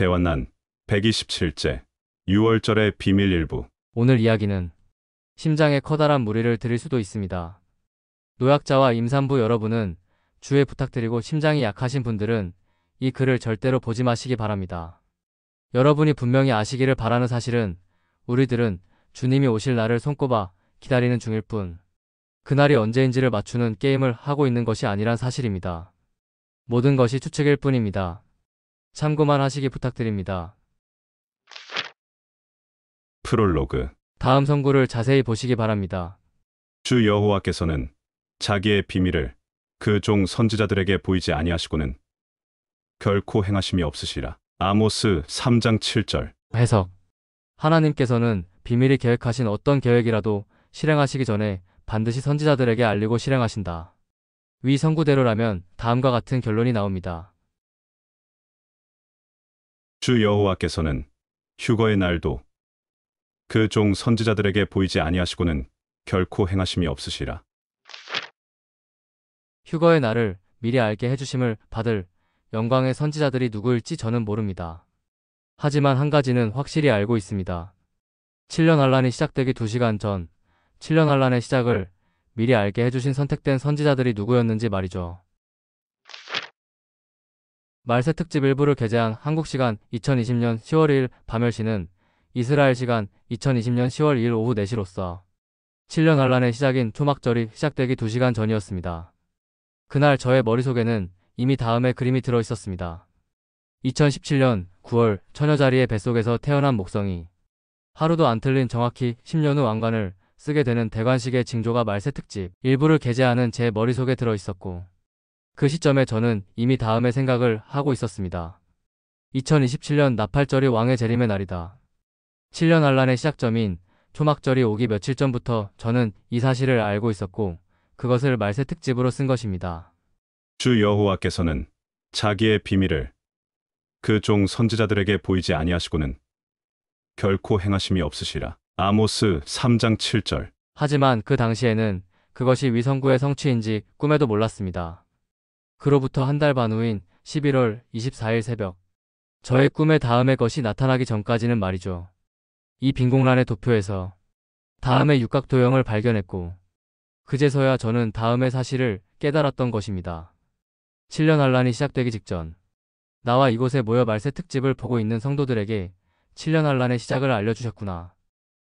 대환난 127제 6월절의 비밀 일부. 오늘 이야기는 심장에 커다란 무리를 드릴 수도 있습니다. 노약자와 임산부 여러분은 주의 부탁드리고 심장이 약하신 분들은 이 글을 절대로 보지 마시기 바랍니다. 여러분이 분명히 아시기를 바라는 사실은 우리들은 주님이 오실 날을 손꼽아 기다리는 중일 뿐 그날이 언제인지를 맞추는 게임을 하고 있는 것이 아니란 사실입니다. 모든 것이 추측일 뿐입니다. 참고만 하시기 부탁드립니다. 프롤로그. 다음 성구를 자세히 보시기 바랍니다. 주 여호와께서는 자기의 비밀을 그 종 선지자들에게 보이지 아니하시고는 결코 행하심이 없으시라. 아모스 3장 7절. 해석. 하나님께서는 비밀히 계획하신 어떤 계획이라도 실행하시기 전에 반드시 선지자들에게 알리고 실행하신다. 위 성구대로라면 다음과 같은 결론이 나옵니다. 주 여호와께서는 휴거의 날도 그 종 선지자들에게 보이지 아니하시고는 결코 행하심이 없으시라. 휴거의 날을 미리 알게 해주심을 받을 영광의 선지자들이 누구일지 저는 모릅니다. 하지만 한 가지는 확실히 알고 있습니다. 7년 환란이 시작되기 2시간 전 7년 환란의 시작을 미리 알게 해주신 선택된 선지자들이 누구였는지 말이죠. 말세 특집 일부를 게재한 한국시간 2020년 10월 2일 밤10시는 이스라엘 시간 2020년 10월 2일 오후 4시로서 7년 환란의 시작인 초막절이 시작되기 2시간 전이었습니다. 그날 저의 머릿속에는 이미 다음의 그림이 들어 있었습니다. 2017년 9월 처녀자리의 뱃속에서 태어난 목성이 하루도 안 틀린 정확히 10년 후 왕관을 쓰게 되는 대관식의 징조가 말세 특집 일부를 게재하는 제 머릿속에 들어 있었고 그 시점에 저는 이미 다음의 생각을 하고 있었습니다. 2027년 나팔절이 왕의 재림의 날이다. 7년 환란의 시작점인 초막절이 오기 며칠 전부터 저는 이 사실을 알고 있었고 그것을 말세 특집으로 쓴 것입니다. 주 여호와께서는 자기의 비밀을 그 종 선지자들에게 보이지 아니하시고는 결코 행하심이 없으시라. 아모스 3장 7절. 하지만 그 당시에는 그것이 위성구의 성취인지 꿈에도 몰랐습니다. 그로부터 한 달 반 후인 11월 24일 새벽 저의 꿈에 다음의 것이 나타나기 전까지는 말이죠. 이 빈 공란의 도표에서 다음의 육각도형을 발견했고 그제서야 저는 다음의 사실을 깨달았던 것입니다. 7년 환란이 시작되기 직전 나와 이곳에 모여 말세 특집을 보고 있는 성도들에게 7년 환란의 시작을 알려주셨구나.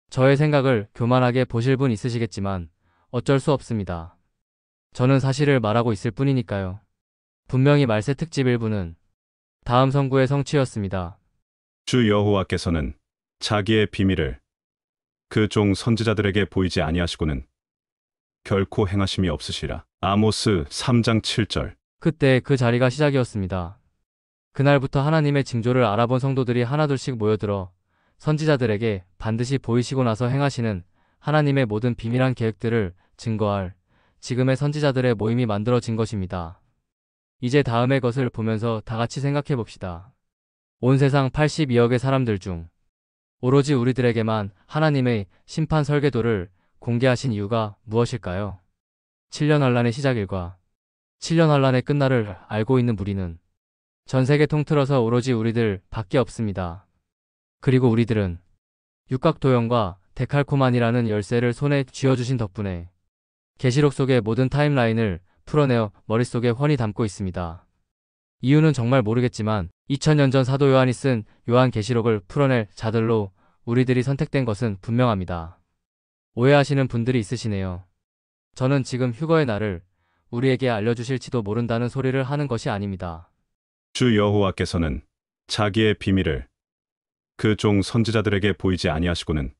저의 생각을 교만하게 보실 분 있으시겠지만 어쩔 수 없습니다. 저는 사실을 말하고 있을 뿐이니까요. 분명히 말세 특집 일부는 다음 성구의 성취였습니다. 주 여호와께서는 자기의 비밀을 그 종 선지자들에게 보이지 아니하시고는 결코 행하심이 없으시라. 아모스 3장 7절. 그때 그 자리가 시작이었습니다. 그날부터 하나님의 징조를 알아본 성도들이 하나둘씩 모여들어 선지자들에게 반드시 보이시고 나서 행하시는 하나님의 모든 비밀한 계획들을 증거할 지금의 선지자들의 모임이 만들어진 것입니다. 이제 다음의 것을 보면서 다 같이 생각해 봅시다. 온 세상 82억의 사람들 중 오로지 우리들에게만 하나님의 심판 설계도를 공개하신 이유가 무엇일까요? 7년 환란의 시작일과 7년 환란의 끝날을 알고 있는 무리는 전 세계 통틀어서 오로지 우리들 밖에 없습니다. 그리고 우리들은 육각도형과 데칼코만이라는 열쇠를 손에 쥐어주신 덕분에 계시록 속의 모든 타임라인을 풀어내어 머릿속에 훤히 담고 있습니다. 이유는 정말 모르겠지만 2000년 전 사도 요한이 쓴 요한계시록을 풀어낼 자들로 우리들이 선택된 것은 분명합니다. 오해하시는 분들이 있으시네요. 저는 지금 휴거의 날을 우리에게 알려주실지도 모른다는 소리를 하는 것이 아닙니다. 주 여호와께서는 자기의 비밀을 그 종 선지자들에게 보이지 아니하시고는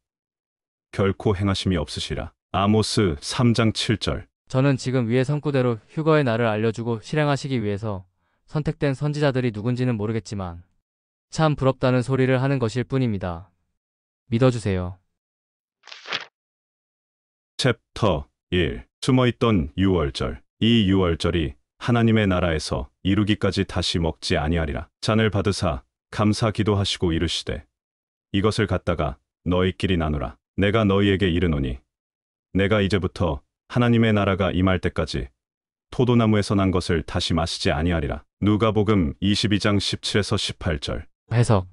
결코 행하심이 없으시라. 아모스 3장 7절. 저는 지금 위의 성구대로 휴거의 날을 알려주고 실행하시기 위해서 선택된 선지자들이 누군지는 모르겠지만 참 부럽다는 소리를 하는 것일 뿐입니다. 믿어주세요. 챕터 1. 숨어있던 유월절. 이 유월절이 하나님의 나라에서 이루기까지 다시 먹지 아니하리라. 잔을 받으사 감사 기도하시고 이르시되 이것을 갖다가 너희끼리 나누라. 내가 너희에게 이르노니 내가 이제부터 하나님의 나라가 임할 때까지 포도나무에서 난 것을 다시 마시지 아니하리라. 누가복음 22장 17에서 18절. 해석.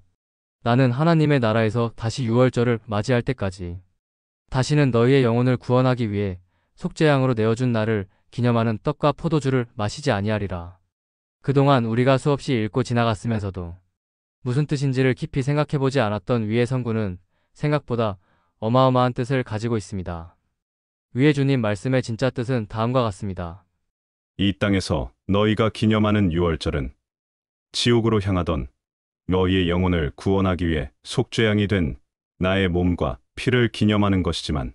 나는 하나님의 나라에서 다시 유월절을 맞이할 때까지 다시는 너희의 영혼을 구원하기 위해 속죄양으로 내어준 나를 기념하는 떡과 포도주를 마시지 아니하리라. 그동안 우리가 수없이 읽고 지나갔으면서도 무슨 뜻인지를 깊이 생각해보지 않았던 위의 선구는 생각보다 어마어마한 뜻을 가지고 있습니다. 위의 주님 말씀의 진짜 뜻은 다음과 같습니다. 이 땅에서 너희가 기념하는 유월절은 지옥으로 향하던 너희의 영혼을 구원하기 위해 속죄양이 된 나의 몸과 피를 기념하는 것이지만,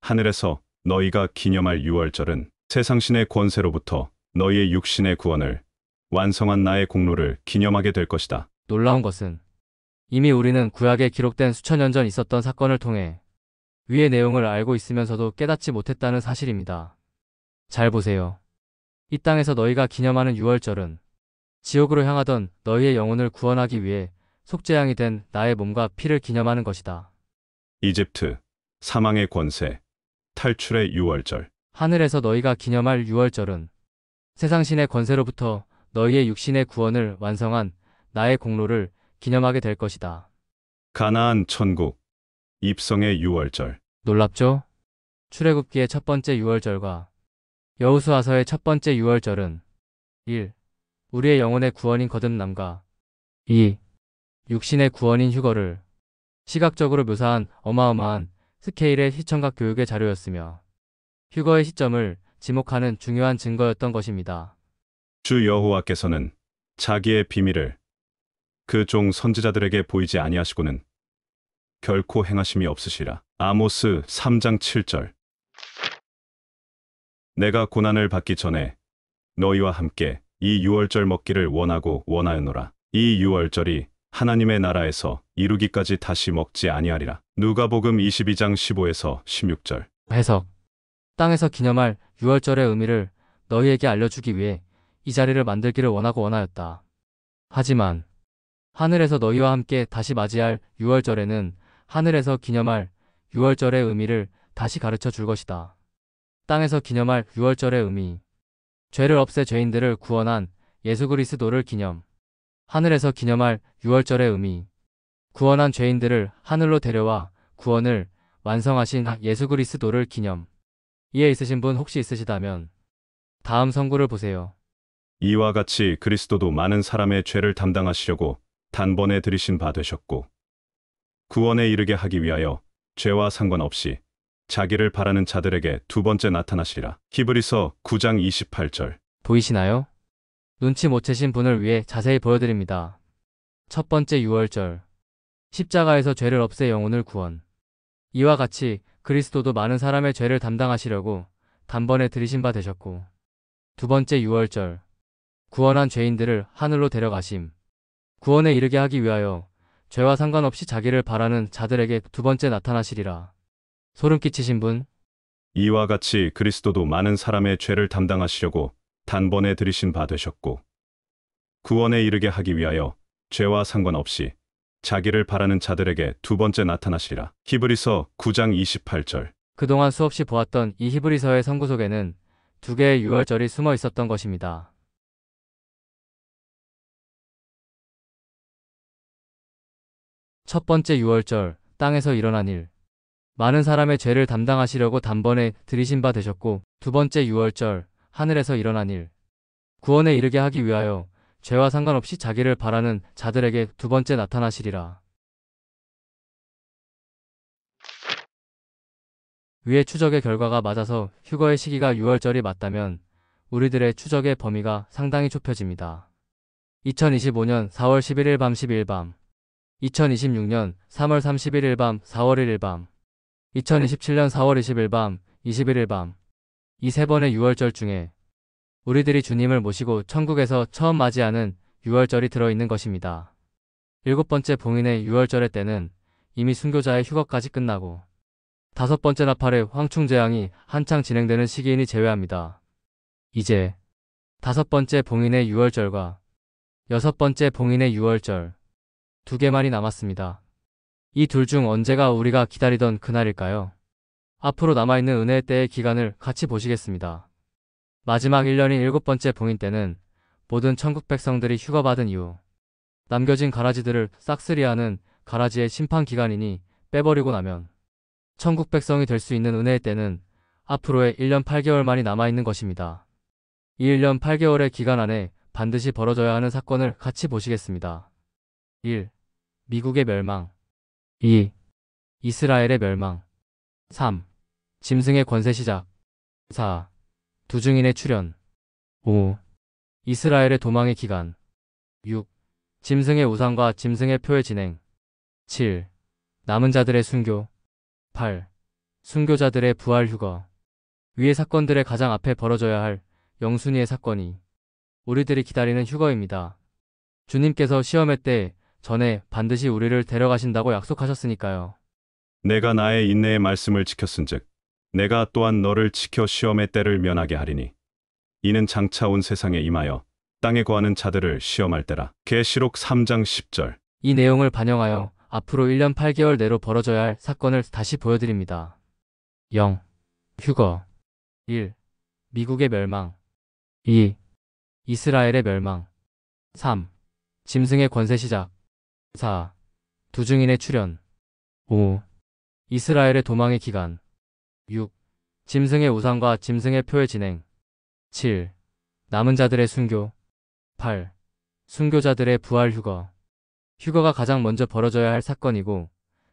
하늘에서 너희가 기념할 유월절은 세상신의 권세로부터 너희의 육신의 구원을 완성한 나의 공로를 기념하게 될 것이다. 놀라운 것은 이미 우리는 구약에 기록된 수천 년 전 있었던 사건을 통해 위의 내용을 알고 있으면서도 깨닫지 못했다는 사실입니다. 잘 보세요. 이 땅에서 너희가 기념하는 유월절은 지옥으로 향하던 너희의 영혼을 구원하기 위해 속죄양이 된 나의 몸과 피를 기념하는 것이다. 이집트, 사망의 권세, 탈출의 유월절. 하늘에서 너희가 기념할 유월절은 세상신의 권세로부터 너희의 육신의 구원을 완성한 나의 공로를 기념하게 될 것이다. 가나안 천국, 입성의 유월절. 놀랍죠? 출애굽기의 첫 번째 유월절과 여호수아서의 첫 번째 유월절은 1. 우리의 영혼의 구원인 거듭남과 2. 육신의 구원인 휴거를 시각적으로 묘사한 어마어마한 스케일의 시청각 교육의 자료였으며, 휴거의 시점을 지목하는 중요한 증거였던 것입니다. 주 여호와께서는 자기의 비밀을 그 종 선지자들에게 보이지 아니하시고는 결코 행하심이 없으시라. 아모스 3장 7절. 내가 고난을 받기 전에 너희와 함께 이 유월절 먹기를 원하고 원하였노라. 이 유월절이 하나님의 나라에서 이루기까지 다시 먹지 아니하리라. 누가복음 22장 15에서 16절. 해석. 땅에서 기념할 유월절의 의미를 너희에게 알려주기 위해 이 자리를 만들기를 원하고 원하였다. 하지만 하늘에서 너희와 함께 다시 맞이할 유월절에는 하늘에서 기념할 유월절의 의미를 다시 가르쳐 줄 것이다. 땅에서 기념할 유월절의 의미. 죄를 없애 죄인들을 구원한 예수 그리스도를 기념. 하늘에서 기념할 유월절의 의미. 구원한 죄인들을 하늘로 데려와 구원을 완성하신 예수 그리스도를 기념. 이해 있으신 분 혹시 있으시다면 다음 선구를 보세요. 이와 같이 그리스도도 많은 사람의 죄를 담당하시려고 단번에 들이신 바 되셨고, 구원에 이르게 하기 위하여 죄와 상관없이 자기를 바라는 자들에게 두 번째 나타나시리라. 히브리서 9장 28절. 보이시나요? 눈치 못 채신 분을 위해 자세히 보여드립니다. 첫 번째 유월절. 십자가에서 죄를 없애 영혼을 구원. 이와 같이 그리스도도 많은 사람의 죄를 담당하시려고 단번에 들이신 바 되셨고, 두 번째 유월절. 구원한 죄인들을 하늘로 데려가심. 구원에 이르게 하기 위하여 죄와 상관없이 자기를 바라는 자들에게 두 번째 나타나시리라. 소름 끼치신 분? 이와 같이 그리스도도 많은 사람의 죄를 담당하시려고 단번에 들이신 바 되셨고, 구원에 이르게 하기 위하여 죄와 상관없이 자기를 바라는 자들에게 두 번째 나타나시리라. 히브리서 9장 28절. 그동안 수없이 보았던 이 히브리서의 선구 속에는 두 개의 유월절이 숨어 있었던 것입니다. 첫 번째 유월절, 땅에서 일어난 일. 많은 사람의 죄를 담당하시려고 단번에 들이신 바 되셨고, 두 번째 유월절, 하늘에서 일어난 일. 구원에 이르게 하기 위하여 죄와 상관없이 자기를 바라는 자들에게 두 번째 나타나시리라. 위의 추적의 결과가 맞아서 휴거의 시기가 유월절이 맞다면 우리들의 추적의 범위가 상당히 좁혀집니다. 2025년 4월 11일 밤 12일 밤, 2026년 3월 31일 밤 4월 1일 밤, 2027년 4월 20일 밤 21일 밤. 이 세 번의 유월절 중에 우리들이 주님을 모시고 천국에서 처음 맞이하는 유월절이 들어있는 것입니다. 일곱 번째 봉인의 유월절의 때는 이미 순교자의 휴거까지 끝나고 다섯 번째 나팔의 황충제왕이 한창 진행되는 시기이니 제외합니다. 이제 다섯 번째 봉인의 유월절과 여섯 번째 봉인의 유월절 두 개만이 남았습니다. 이 둘 중 언제가 우리가 기다리던 그날일까요? 앞으로 남아있는 은혜의 때의 기간을 같이 보시겠습니다. 마지막 1년인 일곱 번째 봉인 때는 모든 천국 백성들이 휴거받은 이후 남겨진 가라지들을 싹쓸이하는 가라지의 심판 기간이니 빼버리고 나면 천국 백성이 될 수 있는 은혜의 때는 앞으로의 1년 8개월만이 남아있는 것입니다. 이 1년 8개월의 기간 안에 반드시 벌어져야 하는 사건을 같이 보시겠습니다. 1. 미국의 멸망. 2. 이스라엘의 멸망. 3. 짐승의 권세 시작. 4. 두증인의 출현. 5. 이스라엘의 도망의 기간. 6. 짐승의 우상과 짐승의 표의 진행. 7. 남은 자들의 순교. 8. 순교자들의 부활 휴거. 위의 사건들의 가장 앞에 벌어져야 할 영순이의 사건이 우리들이 기다리는 휴거입니다. 주님께서 시험의 때 전에 반드시 우리를 데려가신다고 약속하셨으니까요. 내가 나의 인내의 말씀을 지켰은즉 내가 또한 너를 지켜 시험의 때를 면하게 하리니 이는 장차 온 세상에 임하여 땅에 거하는 자들을 시험할 때라. 계시록 3장 10절. 이 내용을 반영하여 앞으로 1년 8개월 내로 벌어져야 할 사건을 다시 보여드립니다. 0. 휴거. 1. 미국의 멸망. 2. 이스라엘의 멸망. 3. 짐승의 권세 시작. 4. 두증인의 출현. 5. 이스라엘의 도망의 기간. 6. 짐승의 우상과 짐승의 표의 진행. 7. 남은 자들의 순교. 8. 순교자들의 부활 휴거. 휴거가 가장 먼저 벌어져야 할 사건이고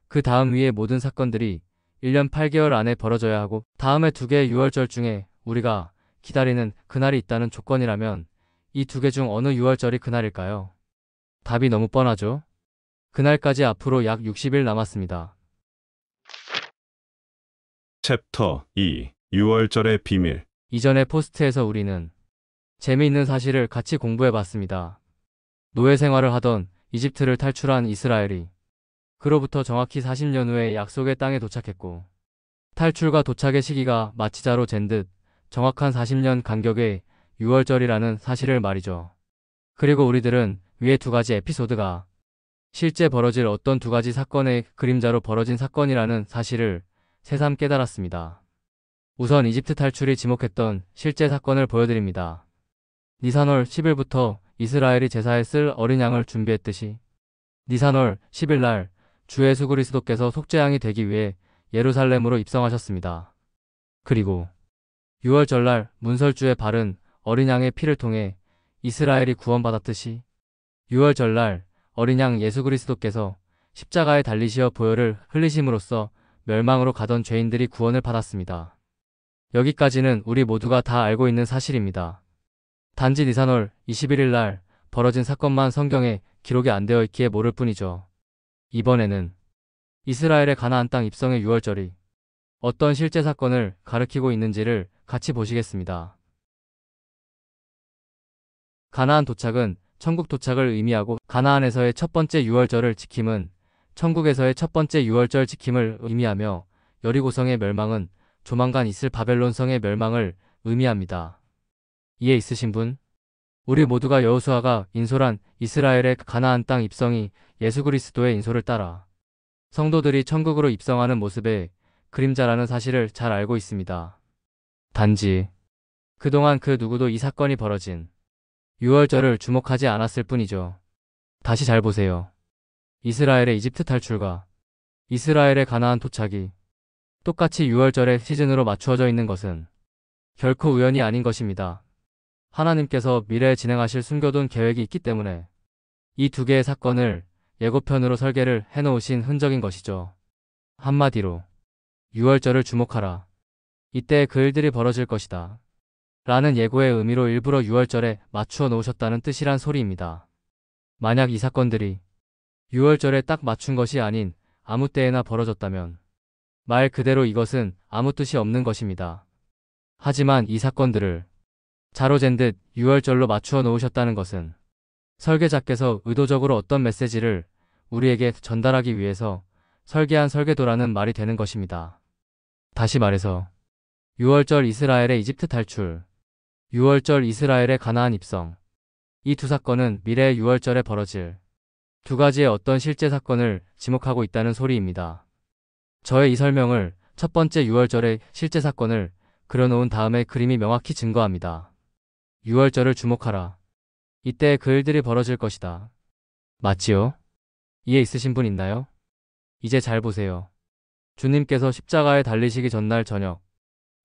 그 다음 위의 모든 사건들이 1년 8개월 안에 벌어져야 하고 다음에 두 개의 유월절 중에 우리가 기다리는 그날이 있다는 조건이라면 이 두 개 중 어느 유월절이 그날일까요? 답이 너무 뻔하죠? 그날까지 앞으로 약 60일 남았습니다. 챕터 2. 유월절의 비밀. 이전의 포스트에서 우리는 재미있는 사실을 같이 공부해봤습니다. 노예 생활을 하던 이집트를 탈출한 이스라엘이 그로부터 정확히 40년 후에 약속의 땅에 도착했고 탈출과 도착의 시기가 마치자로 잰 듯 정확한 40년 간격의 6월절이라는 사실을 말이죠. 그리고 우리들은 위의 두 가지 에피소드가 실제 벌어질 어떤 두 가지 사건의 그림자로 벌어진 사건이라는 사실을 새삼 깨달았습니다. 우선 이집트 탈출이 지목했던 실제 사건을 보여드립니다. 니산월 10일부터 이스라엘이 제사에 쓸 어린 양을 준비했듯이 니산월 10일 날 주 예수 그리스도께서 속죄양이 되기 위해 예루살렘으로 입성하셨습니다. 그리고 6월 절날 문설주에 바른 어린 양의 피를 통해 이스라엘이 구원받았듯이 6월 절날 어린 양 예수 그리스도께서 십자가에 달리시어 보혈을 흘리심으로써 멸망으로 가던 죄인들이 구원을 받았습니다. 여기까지는 우리 모두가 다 알고 있는 사실입니다. 단지 니산월 21일 날 벌어진 사건만 성경에 기록이 안 되어 있기에 모를 뿐이죠. 이번에는 이스라엘의 가나안 땅 입성의 6월절이 어떤 실제 사건을 가리키고 있는지를 같이 보시겠습니다. 가나안 도착은 천국 도착을 의미하고 가나안에서의 첫 번째 6월절을 지킴은 천국에서의 첫 번째 6월절 지킴을 의미하며 여리고성의 멸망은 조만간 있을 바벨론성의 멸망을 의미합니다. 이해 있으신 분? 우리 모두가 여호수아가 인솔한 이스라엘의 가나안 땅 입성이 예수 그리스도의 인솔을 따라 성도들이 천국으로 입성하는 모습의 그림자라는 사실을 잘 알고 있습니다. 단지 그동안 그 누구도 이 사건이 벌어진 6월절을 주목하지 않았을 뿐이죠. 다시 잘 보세요. 이스라엘의 이집트 탈출과 이스라엘의 가나안 도착이 똑같이 6월절의 시즌으로 맞추어져 있는 것은 결코 우연이 아닌 것입니다. 하나님께서 미래에 진행하실 숨겨둔 계획이 있기 때문에 이 두 개의 사건을 예고편으로 설계를 해놓으신 흔적인 것이죠. 한마디로 6월절을 주목하라. 이때 그 일들이 벌어질 것이다. 라는 예고의 의미로 일부러 6월절에 맞추어 놓으셨다는 뜻이란 소리입니다. 만약 이 사건들이 6월절에 딱 맞춘 것이 아닌 아무 때에나 벌어졌다면 말 그대로 이것은 아무 뜻이 없는 것입니다. 하지만 이 사건들을 자로 잰 듯 6월절로 맞추어 놓으셨다는 것은 설계자께서 의도적으로 어떤 메시지를 우리에게 전달하기 위해서 설계한 설계도라는 말이 되는 것입니다. 다시 말해서 6월절 이스라엘의 이집트 탈출, 6월절 이스라엘의 가나안 입성, 이 두 사건은 미래의 6월절에 벌어질 두 가지의 어떤 실제 사건을 지목하고 있다는 소리입니다. 저의 이 설명을 첫 번째 6월절의 실제 사건을 그려놓은 다음에 그림이 명확히 증거합니다. 6월절을 주목하라. 이때 그 일들이 벌어질 것이다. 맞지요? 이해 있으신 분 있나요? 이제 잘 보세요. 주님께서 십자가에 달리시기 전날 저녁,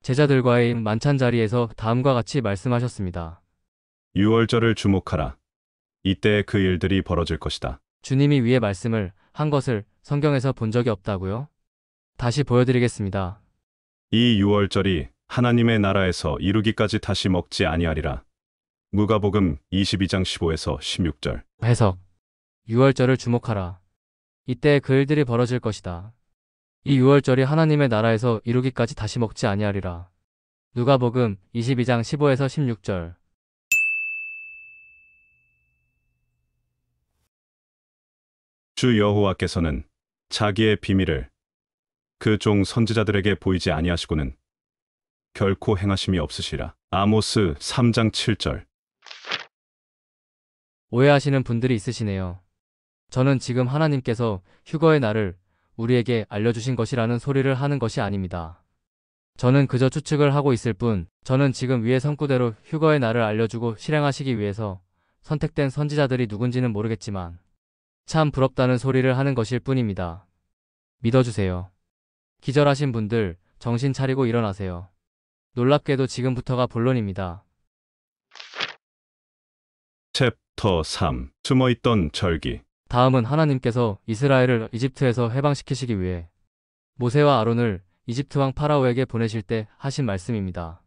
제자들과의 만찬 자리에서 다음과 같이 말씀하셨습니다. 유월절을 주목하라. 이때 그 일들이 벌어질 것이다. 주님이 위의 말씀을 한 것을 성경에서 본 적이 없다고요? 다시 보여드리겠습니다. 이 유월절이 하나님의 나라에서 이루기까지 다시 먹지 아니하리라. 누가복음 22장 15에서 16절. 해석. 유월절을 주목하라. 이때 그 일들이 벌어질 것이다. 이 유월절이 하나님의 나라에서 이루기까지 다시 먹지 아니하리라. 누가복음 22장 15에서 16절. 주 여호와께서는 자기의 비밀을 그 종 선지자들에게 보이지 아니하시고는 결코 행하심이 없으시라. 아모스 3장 7절. 오해하시는 분들이 있으시네요. 저는 지금 하나님께서 휴거의 날을 우리에게 알려주신 것이라는 소리를 하는 것이 아닙니다. 저는 그저 추측을 하고 있을 뿐, 저는 지금 위의 성구대로 휴거의 날을 알려주고 실행하시기 위해서 선택된 선지자들이 누군지는 모르겠지만 참 부럽다는 소리를 하는 것일 뿐입니다. 믿어주세요. 기절하신 분들 정신 차리고 일어나세요. 놀랍게도 지금부터가 본론입니다. 챕터 3. 숨어있던 절기. 다음은 하나님께서 이스라엘을 이집트에서 해방시키시기 위해 모세와 아론을 이집트 왕 파라오에게 보내실 때 하신 말씀입니다.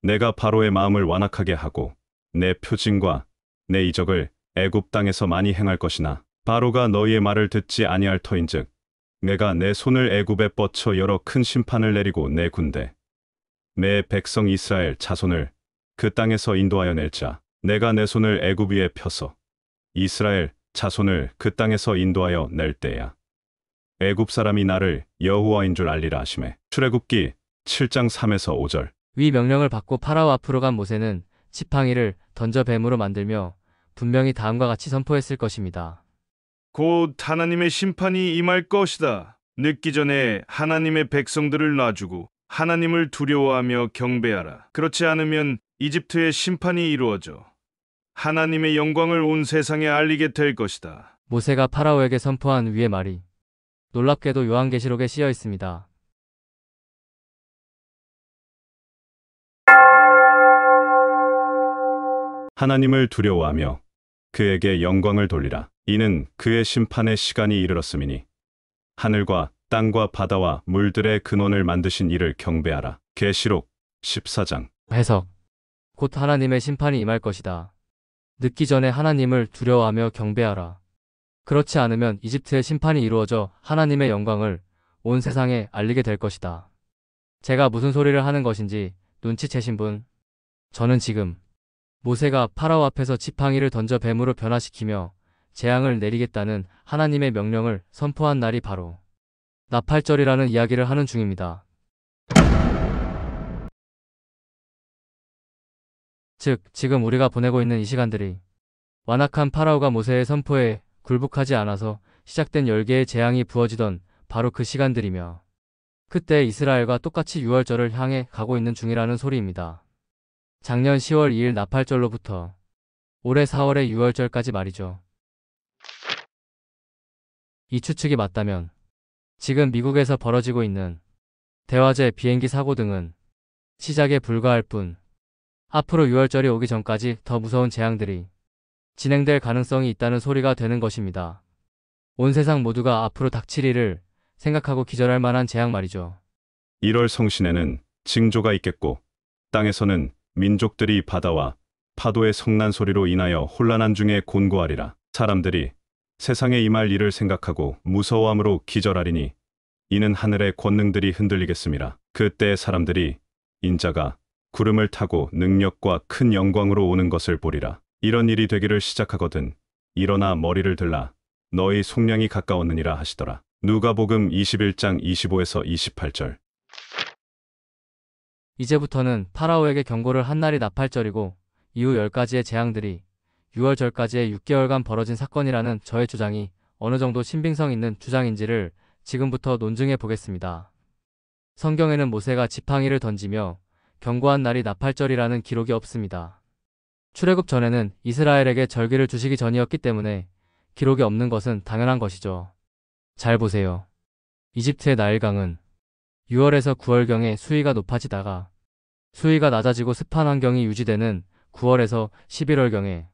내가 바로의 마음을 완악하게 하고 내 표징과 내 이적을 애굽 땅에서 많이 행할 것이나 바로가 너희의 말을 듣지 아니할 터인즉 내가 내 손을 애굽에 뻗쳐 여러 큰 심판을 내리고 내 군대 내 백성 이스라엘 자손을 그 땅에서 인도하여 낼자. 내가 내 손을 애굽 위에 펴서 이스라엘 자손을 그 땅에서 인도하여 낼 때야. 애굽 사람이 나를 여호와인 줄 알리라 하시매. 출애굽기 7장 3에서 5절. 위 명령을 받고 파라오 앞으로 간 모세는 지팡이를 던져 뱀으로 만들며 분명히 다음과 같이 선포했을 것입니다. 곧 하나님의 심판이 임할 것이다. 늦기 전에 하나님의 백성들을 놔주고 하나님을 두려워하며 경배하라. 그렇지 않으면 이집트의 심판이 이루어져 하나님의 영광을 온 세상에 알리게 될 것이다. 모세가 파라오에게 선포한 위의 말이 놀랍게도 요한계시록에 쓰여 있습니다. 하나님을 두려워하며 그에게 영광을 돌리라. 이는 그의 심판의 시간이 이르렀음이니 하늘과 땅과 바다와 물들의 근원을 만드신 이를 경배하라. 계시록 14장. 해석. 곧 하나님의 심판이 임할 것이다. 늦기 전에 하나님을 두려워하며 경배하라. 그렇지 않으면 이집트의 심판이 이루어져 하나님의 영광을 온 세상에 알리게 될 것이다. 제가 무슨 소리를 하는 것인지 눈치채신 분? 저는 지금 모세가 파라오 앞에서 지팡이를 던져 뱀으로 변화시키며 재앙을 내리겠다는 하나님의 명령을 선포한 날이 바로 나팔절이라는 이야기를 하는 중입니다. 즉, 지금 우리가 보내고 있는 이 시간들이 완악한 파라오가 모세의 선포에 굴복하지 않아서 시작된 10개의 재앙이 부어지던 바로 그 시간들이며 그때 이스라엘과 똑같이 유월절을 향해 가고 있는 중이라는 소리입니다. 작년 10월 2일 나팔절로부터 올해 4월의 유월절까지 말이죠. 이 추측이 맞다면 지금 미국에서 벌어지고 있는 대화재, 비행기 사고 등은 시작에 불과할 뿐 앞으로 유월절이 오기 전까지 더 무서운 재앙들이 진행될 가능성이 있다는 소리가 되는 것입니다. 온 세상 모두가 앞으로 닥칠 일을 생각하고 기절할 만한 재앙 말이죠. 1월 성신에는 징조가 있겠고 땅에서는 민족들이 바다와 파도의 성난 소리로 인하여 혼란한 중에 곤고하리라. 사람들이 세상에 임할 일을 생각하고 무서워함으로 기절하리니 이는 하늘의 권능들이 흔들리겠음이라. 그때 사람들이 인자가 구름을 타고 능력과 큰 영광으로 오는 것을 보리라. 이런 일이 되기를 시작하거든 일어나 머리를 들라 너희 속량이 가까웠느니라 하시더라. 누가복음 21장 25에서 28절. 이제부터는 파라오에게 경고를 한 날이 나팔절이고 이후 10가지의 재앙들이 6월절까지의 6개월간 벌어진 사건이라는 저의 주장이 어느 정도 신빙성 있는 주장인지를 지금부터 논증해 보겠습니다. 성경에는 모세가 지팡이를 던지며 경고한 날이 나팔절이라는 기록이 없습니다. 출애굽 전에는 이스라엘에게 절기를 주시기 전이었기 때문에 기록이 없는 것은 당연한 것이죠. 잘 보세요. 이집트의 나일강은 6월에서 9월경에 수위가 높아지다가 수위가 낮아지고 습한 환경이 유지되는 9월에서 11월경에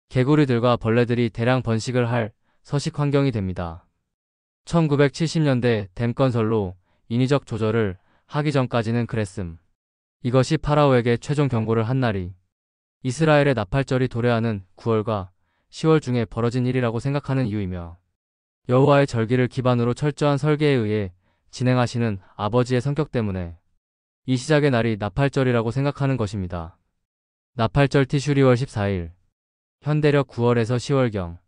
개구리들과 벌레들이 대량 번식을 할 서식 환경이 됩니다. 1970년대 댐 건설로 인위적 조절을 하기 전까지는 그랬음. 이것이 파라오에게 최종 경고를 한 날이 이스라엘의 나팔절이 도래하는 9월과 10월 중에 벌어진 일이라고 생각하는 이유이며 여호와의 절기를 기반으로 철저한 설계에 의해 진행하시는 아버지의 성격 때문에 이 시작의 날이 나팔절이라고 생각하는 것입니다. 나팔절 티슈리월 14일, 현대력 9월에서 10월경.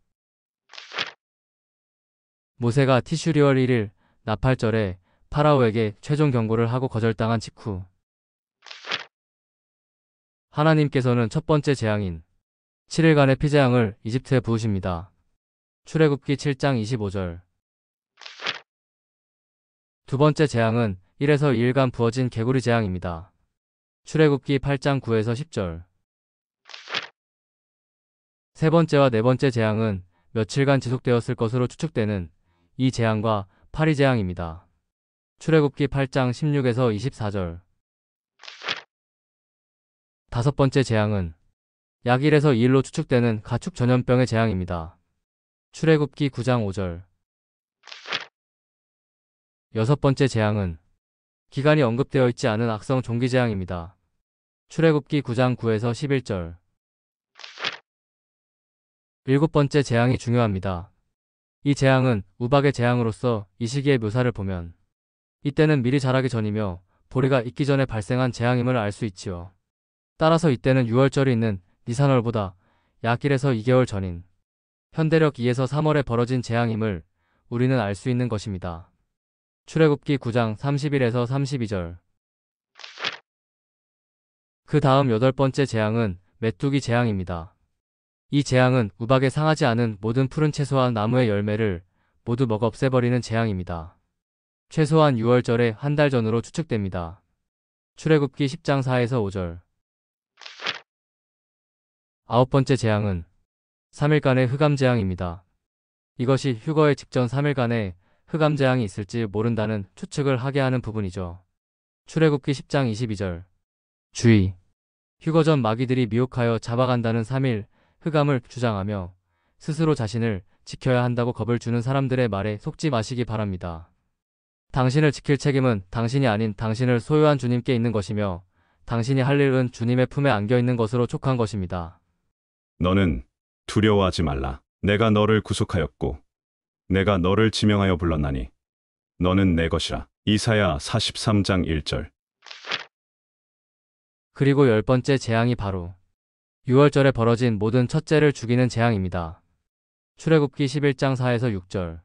모세가 티슈리월 1일 나팔절에 파라오에게 최종 경고를 하고 거절당한 직후 하나님께서는 첫 번째 재앙인 7일간의 피재앙을 이집트에 부으십니다. 출애굽기 7장 25절. 두 번째 재앙은 1에서 2일간 부어진 개구리 재앙입니다. 출애굽기 8장 9에서 10절. 세 번째와 네 번째 재앙은 며칠간 지속되었을 것으로 추측되는 이 재앙과 파리 재앙입니다. 출애굽기 8장 16에서 24절. 다섯 번째 재앙은 약 1에서 2일로 추측되는 가축 전염병의 재앙입니다. 출애굽기 9장 5절. 여섯 번째 재앙은 기간이 언급되어 있지 않은 악성 종기 재앙입니다. 출애굽기 9장 9에서 11절. 일곱 번째 재앙이 중요합니다. 이 재앙은 우박의 재앙으로서 이 시기의 묘사를 보면 이때는 미리 자라기 전이며 보리가 익기 전에 발생한 재앙임을 알 수 있지요. 따라서 이때는 6월절이 있는 니산월보다 약 1에서 2개월 전인 현대력 2에서 3월에 벌어진 재앙임을 우리는 알 수 있는 것입니다. 출애굽기 9장 31에서 32절. 그 다음 여덟 번째 재앙은 메뚜기 재앙입니다. 이 재앙은 우박에 상하지 않은 모든 푸른 채소와 나무의 열매를 모두 먹어 없애버리는 재앙입니다. 최소한 6월절의 한 달 전으로 추측됩니다. 출애굽기 10장 4에서 5절. 아홉 번째 재앙은 3일간의 흑암 재앙입니다. 이것이 휴거의 직전 3일간의 흑암 재앙이 있을지 모른다는 추측을 하게 하는 부분이죠. 출애굽기 10장 22절. 주의! 휴거 전 마귀들이 미혹하여 잡아간다는 3일 흑암을 주장하며 스스로 자신을 지켜야 한다고 겁을 주는 사람들의 말에 속지 마시기 바랍니다. 당신을 지킬 책임은 당신이 아닌 당신을 소유한 주님께 있는 것이며 당신이 할 일은 주님의 품에 안겨 있는 것으로 촉한 것입니다. 너는 두려워하지 말라. 내가 너를 구속하였고 내가 너를 지명하여 불렀나니 너는 내 것이라. 이사야 43장 1절. 그리고 열 번째 재앙이 바로 6월절에 벌어진 모든 첫째를 죽이는 재앙입니다. 출애굽기 11장 4에서 6절.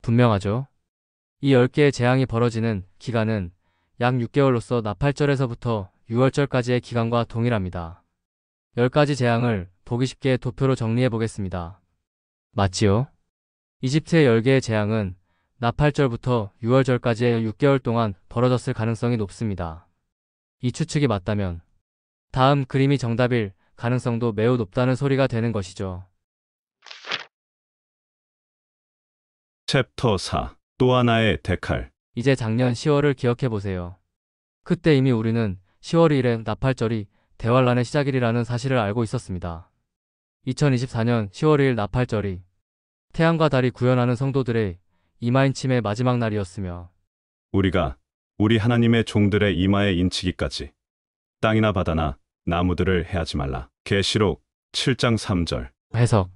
분명하죠? 이 10개의 재앙이 벌어지는 기간은 약 6개월로서 나팔절에서부터 6월절까지의 기간과 동일합니다. 10가지 재앙을 보기 쉽게 도표로 정리해 보겠습니다. 맞지요? 이집트의 10개의 재앙은 나팔절부터 6월절까지의 6개월 동안 벌어졌을 가능성이 높습니다. 이 추측이 맞다면 다음 그림이 정답일 가능성도 매우 높다는 소리가 되는 것이죠. 챕터 4. 또 하나의 데칼. 이제 작년 10월을 기억해 보세요. 그때 이미 우리는 10월 1일에 나팔절이 대환란의 시작일이라는 사실을 알고 있었습니다. 2024년 10월 1일 나팔절이 태양과 달이 구현하는 성도들의 이마인 침의 마지막 날이었으며 우리가 우리 하나님의 종들의 이마에 인치기까지 땅이나 바다나 나무들을 해하지 말라. 계시록 7장 3절. 해석.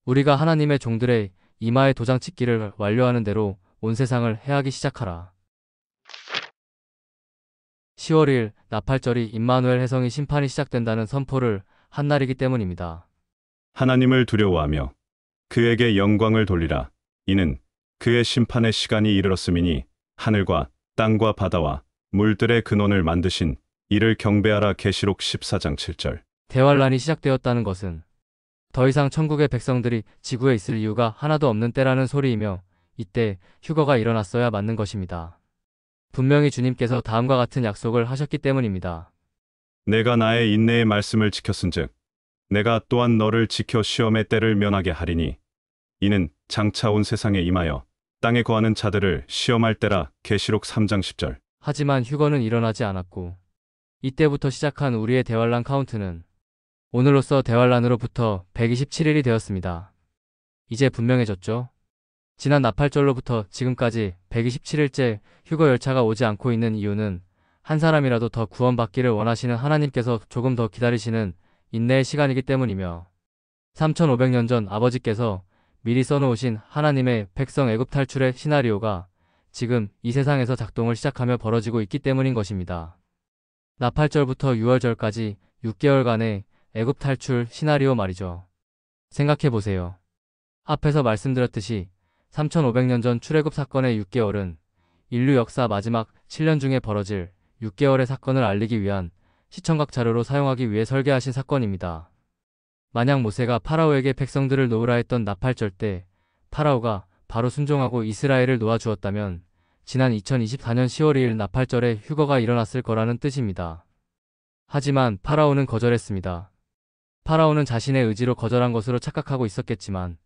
우리가 하나님의 종들의 이마에 도장 찍기를 완료하는 대로 온 세상을 해하기 시작하라. 10월 1일 나팔절이 임마누엘 해성이 심판이 시작된다는 선포를 한 날이기 때문입니다. 하나님을 두려워하며 그에게 영광을 돌리라. 이는 그의 심판의 시간이 이르렀음이니 하늘과 땅과 바다와 물들의 근원을 만드신 이를 경배하라. 계시록 14장 7절. 대환란이 시작되었다는 것은 더 이상 천국의 백성들이 지구에 있을 이유가 하나도 없는 때라는 소리이며 이때 휴거가 일어났어야 맞는 것입니다. 분명히 주님께서 다음과 같은 약속을 하셨기 때문입니다. 내가 나의 인내의 말씀을 지켰은즉 내가 또한 너를 지켜 시험의 때를 면하게 하리니 이는 장차 온 세상에 임하여 땅에 거하는 자들을 시험할 때라. 계시록 3장 10절. 하지만 휴거는 일어나지 않았고 이때부터 시작한 우리의 대환란 카운트는 오늘로써 대환란으로부터 127일이 되었습니다. 이제 분명해졌죠? 지난 나팔절로부터 지금까지 127일째 휴거 열차가 오지 않고 있는 이유는 한 사람이라도 더 구원받기를 원하시는 하나님께서 조금 더 기다리시는 인내의 시간이기 때문이며 3500년 전 아버지께서 미리 써놓으신 하나님의 백성 애굽 탈출의 시나리오가 지금 이 세상에서 작동을 시작하며 벌어지고 있기 때문인 것입니다. 나팔절부터 6월절까지 6개월간의 애굽 탈출 시나리오 말이죠. 생각해보세요. 앞에서 말씀드렸듯이 3500년 전 출애굽 사건의 6개월은 인류 역사 마지막 7년 중에 벌어질 6개월의 사건을 알리기 위한 시청각 자료로 사용하기 위해 설계하신 사건입니다. 만약 모세가 파라오에게 백성들을 놓으라 했던 나팔절 때 파라오가 바로 순종하고 이스라엘을 놓아주었다면 지난 2024년 10월 2일 나팔절에 휴거가 일어났을 거라는 뜻입니다. 하지만 파라오는 거절했습니다. 파라오는 자신의 의지로 거절한 것으로 착각하고 있었겠지만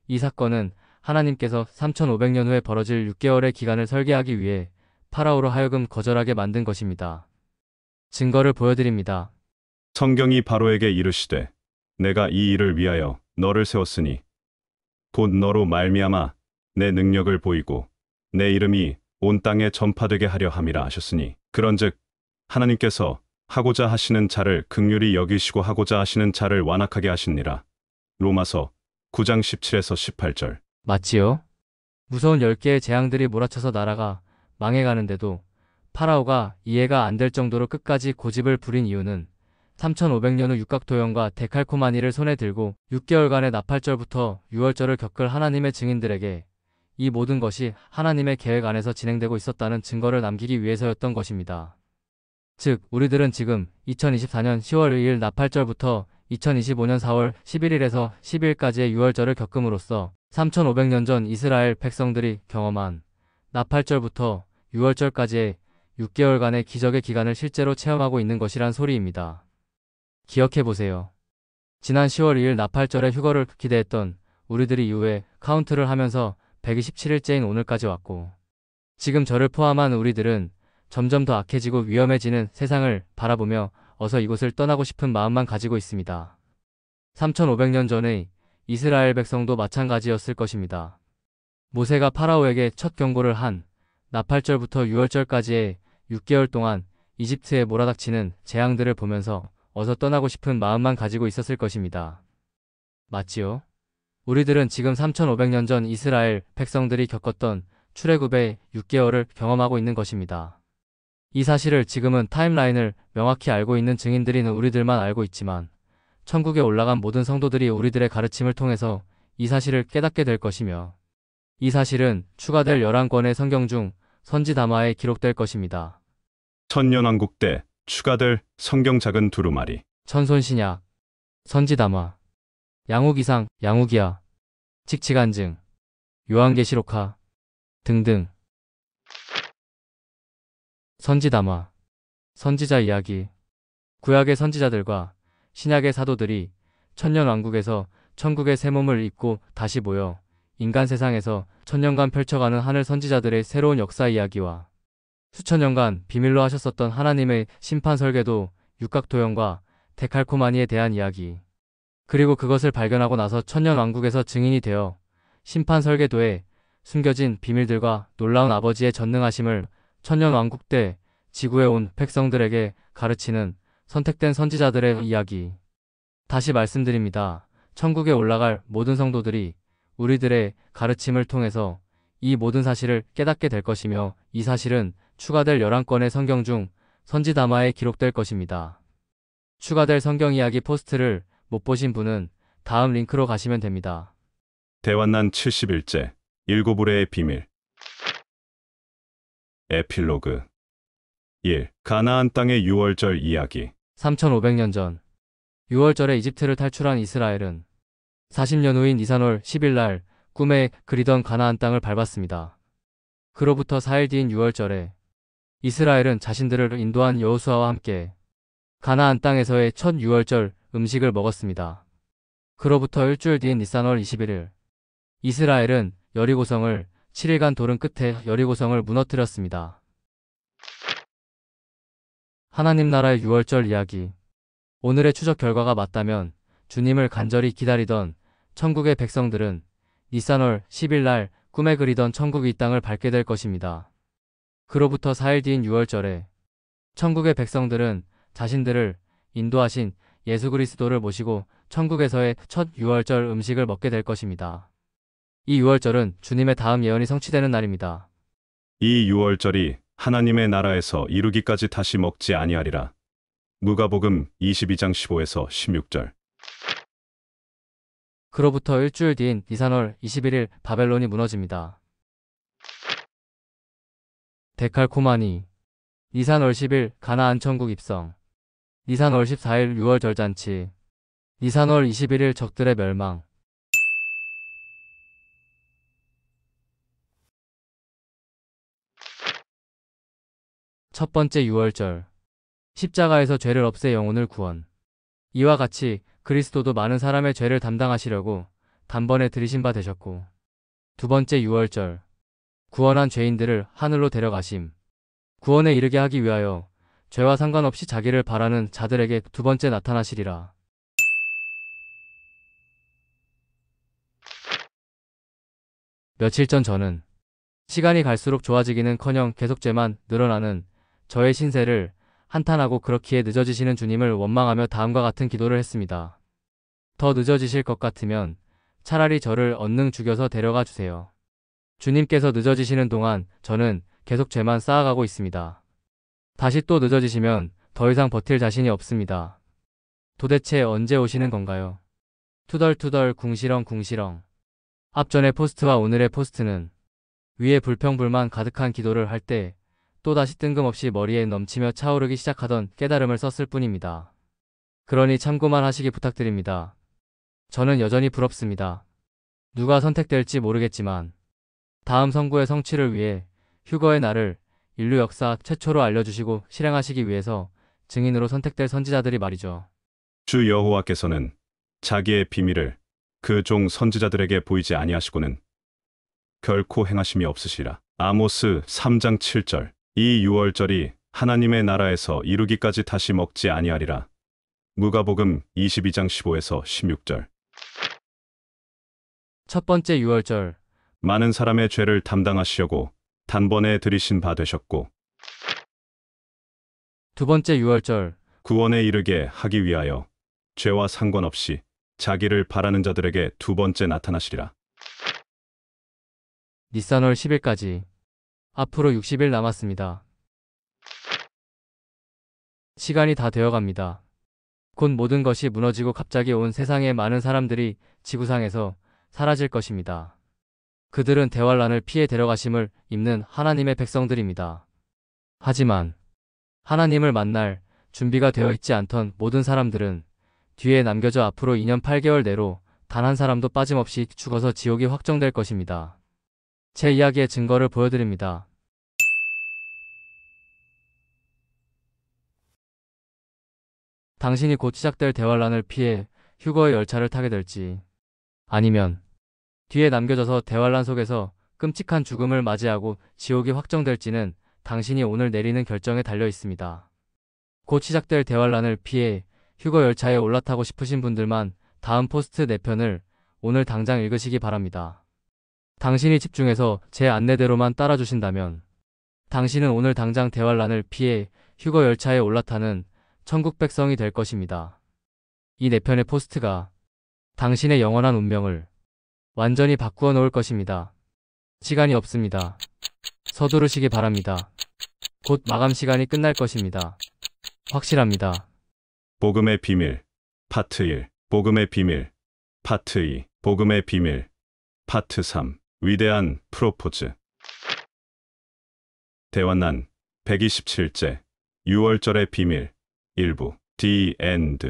이 사건은 하나님께서 3500년 후에 벌어질 6개월의 기간을 설계하기 위해 파라오로 하여금 거절하게 만든 것입니다. 증거를 보여드립니다. 성경이 바로에게 이르시되 내가 이 일을 위하여 너를 세웠으니 곧 너로 말미암아 내 능력을 보이고 내 이름이 온 땅에 전파되게 하려 함이라 하셨으니 그런즉 하나님께서 하고자 하시는 자를 긍휼히 여기시고 하고자 하시는 자를 완악하게 하시니라. 로마서 9장 17에서 18절. 맞지요? 무서운 10개의 재앙들이 몰아쳐서 나라가 망해가는데도 파라오가 이해가 안 될 정도로 끝까지 고집을 부린 이유는 3500년 후 육각도연과 데칼코마니를 손에 들고 6개월간의 나팔절부터 6월절을 겪을 하나님의 증인들에게 이 모든 것이 하나님의 계획 안에서 진행되고 있었다는 증거를 남기기 위해서였던 것입니다. 즉, 우리들은 지금 2024년 10월 2일 나팔절부터 2025년 4월 11일에서 12일까지의 6월절을 겪음으로써 3500년 전 이스라엘 백성들이 경험한 나팔절부터 6월절까지의 6개월간의 기적의 기간을 실제로 체험하고 있는 것이란 소리입니다. 기억해보세요. 지난 10월 2일 나팔절의 휴거를 기대했던 우리들이 이후에 카운트를 하면서 127일째인 오늘까지 왔고 지금 저를 포함한 우리들은 점점 더 악해지고 위험해지는 세상을 바라보며 어서 이곳을 떠나고 싶은 마음만 가지고 있습니다. 3500년 전의 이스라엘 백성도 마찬가지였을 것입니다. 모세가 파라오에게 첫 경고를 한 나팔절부터 6월절까지의 6개월 동안 이집트에 몰아닥치는 재앙들을 보면서 어서 떠나고 싶은 마음만 가지고 있었을 것입니다. 맞지요? 우리들은 지금 3500년 전 이스라엘 백성들이 겪었던 출애굽의 6개월을 경험하고 있는 것입니다. 이 사실을 지금은 타임라인을 명확히 알고 있는 증인들인 우리들만 알고 있지만 천국에 올라간 모든 성도들이 우리들의 가르침을 통해서 이 사실을 깨닫게 될 것이며 이 사실은 추가될 11권의 성경 중 선지담화에 기록될 것입니다. 천년왕국 때 추가될 성경 작은 두루마리. 천손신약, 선지담화, 양욱이상, 양욱이야, 칙칙한증, 요한계시록화 등등. 선지담화, 선지자 이야기. 구약의 선지자들과 신약의 사도들이 천년왕국에서 천국의 새 몸을 입고 다시 모여 인간 세상에서 천년간 펼쳐가는 하늘 선지자들의 새로운 역사 이야기와 수천 년간 비밀로 하셨었던 하나님의 심판 설계도 육각도연과 데칼코마니에 대한 이야기, 그리고 그것을 발견하고 나서 천년왕국에서 증인이 되어 심판 설계도에 숨겨진 비밀들과 놀라운 아버지의 전능하심을 천년왕국 때 지구에 온 백성들에게 가르치는 선택된 선지자들의 이야기. 다시 말씀드립니다. 천국에 올라갈 모든 성도들이 우리들의 가르침을 통해서 이 모든 사실을 깨닫게 될 것이며 이 사실은 추가될 11권의 성경 중 선지담화에 기록될 것입니다. 추가될 성경 이야기 포스트를 못 보신 분은 다음 링크로 가시면 됩니다. 대환난 70일째 일곱으레의 비밀. 에필로그 1. 가나안 땅의 6월절 이야기. 3500년 전 6월절에 이집트를 탈출한 이스라엘은 40년 후인 니산월 10일 날 꿈에 그리던 가나안 땅을 밟았습니다. 그로부터 4일 뒤인 6월절에 이스라엘은 자신들을 인도한 여호수아와 함께 가나안 땅에서의 첫 6월절 음식을 먹었습니다. 그로부터 일주일 뒤인 니산월 21일 이스라엘은 여리고성을 7일간 도른 끝에 여리고성을 무너뜨렸습니다. 하나님 나라의 6월절 이야기. 오늘의 추적 결과가 맞다면 주님을 간절히 기다리던 천국의 백성들은 니산월 10일 날 꿈에 그리던 천국 이 땅을 밟게 될 것입니다. 그로부터 4일 뒤인 6월절에 천국의 백성들은 자신들을 인도하신 예수 그리스도를 모시고 천국에서의 첫 6월절 음식을 먹게 될 것입니다. 이 6월절은 주님의 다음 예언이 성취되는 날입니다. 이 유월절이 하나님의 나라에서 이루기까지 다시 먹지 아니하리라. 누가복음 22장 15에서 16절. 그로부터 일주일 뒤인 니산월 21일 바벨론이 무너집니다. 데칼코마니. 니산월 10일 가나안 천국 입성. 니산월 14일 6월 절잔치. 니산월 21일 적들의 멸망. 첫 번째 6월절. 십자가에서 죄를 없애 영혼을 구원. 이와 같이 그리스도도 많은 사람의 죄를 담당하시려고 단번에 들이신 바 되셨고, 두 번째 6월절. 구원한 죄인들을 하늘로 데려가심. 구원에 이르게 하기 위하여 죄와 상관없이 자기를 바라는 자들에게 두 번째 나타나시리라. 며칠 전 저는 시간이 갈수록 좋아지기는커녕 계속 죄만 늘어나는 저의 신세를 한탄하고 그렇기에 늦어지시는 주님을 원망하며 다음과 같은 기도를 했습니다. 더 늦어지실 것 같으면 차라리 저를 얼른 죽여서 데려가 주세요. 주님께서 늦어지시는 동안 저는 계속 죄만 쌓아가고 있습니다. 다시 또 늦어지시면 더 이상 버틸 자신이 없습니다. 도대체 언제 오시는 건가요? 투덜투덜 궁시렁 궁시렁. 앞전의 포스트와 오늘의 포스트는 위에 불평불만 가득한 기도를 할 때 또다시 뜬금없이 머리에 넘치며 차오르기 시작하던 깨달음을 썼을 뿐입니다. 그러니 참고만 하시기 부탁드립니다. 저는 여전히 부럽습니다. 누가 선택될지 모르겠지만 다음 선구의 성취를 위해 휴거의 날을 인류 역사 최초로 알려주시고 실행하시기 위해서 증인으로 선택될 선지자들이 말이죠. 주 여호와께서는 자기의 비밀을 그 종 선지자들에게 보이지 아니하시고는 결코 행하심이 없으시라. 아모스 3장 7절. 이 유월절이 하나님의 나라에서 이루기까지 다시 먹지 아니하리라. 누가복음 22장 15에서 16절. 첫 번째 6월절. 많은 사람의 죄를 담당하시려고 단번에 들이신 바 되셨고, 두 번째 6월절. 구원에 이르게 하기 위하여 죄와 상관없이 자기를 바라는 자들에게 두 번째 나타나시리라. 니산월 10일까지. 앞으로 60일 남았습니다. 시간이 다 되어갑니다. 곧 모든 것이 무너지고 갑자기 온 세상의 많은 사람들이 지구상에서 사라질 것입니다. 그들은 대환란을 피해 데려가심을 입는 하나님의 백성들입니다. 하지만 하나님을 만날 준비가 되어 있지 않던 모든 사람들은 뒤에 남겨져 앞으로 2년 8개월 내로 단 한 사람도 빠짐없이 죽어서 지옥이 확정될 것입니다. 제 이야기의 증거를 보여드립니다. 당신이 곧 시작될 대환란을 피해 휴거의 열차를 타게 될지, 아니면 뒤에 남겨져서 대환란 속에서 끔찍한 죽음을 맞이하고 지옥이 확정될지는 당신이 오늘 내리는 결정에 달려 있습니다. 곧 시작될 대환란을 피해 휴거 열차에 올라타고 싶으신 분들만 다음 포스트 4편을 오늘 당장 읽으시기 바랍니다. 당신이 집중해서 제 안내대로만 따라주신다면 당신은 오늘 당장 대환란을 피해 휴거 열차에 올라타는 천국 백성이 될 것입니다. 이 4편의 포스트가 당신의 영원한 운명을 완전히 바꾸어 놓을 것입니다. 시간이 없습니다. 서두르시기 바랍니다. 곧 마감 시간이 끝날 것입니다. 확실합니다. 복음의 비밀 파트 1, 복음의 비밀 파트 2, 복음의 비밀 파트 3, 위대한 프로포즈. 대환난 127제 6월절의 비밀 일부 The End.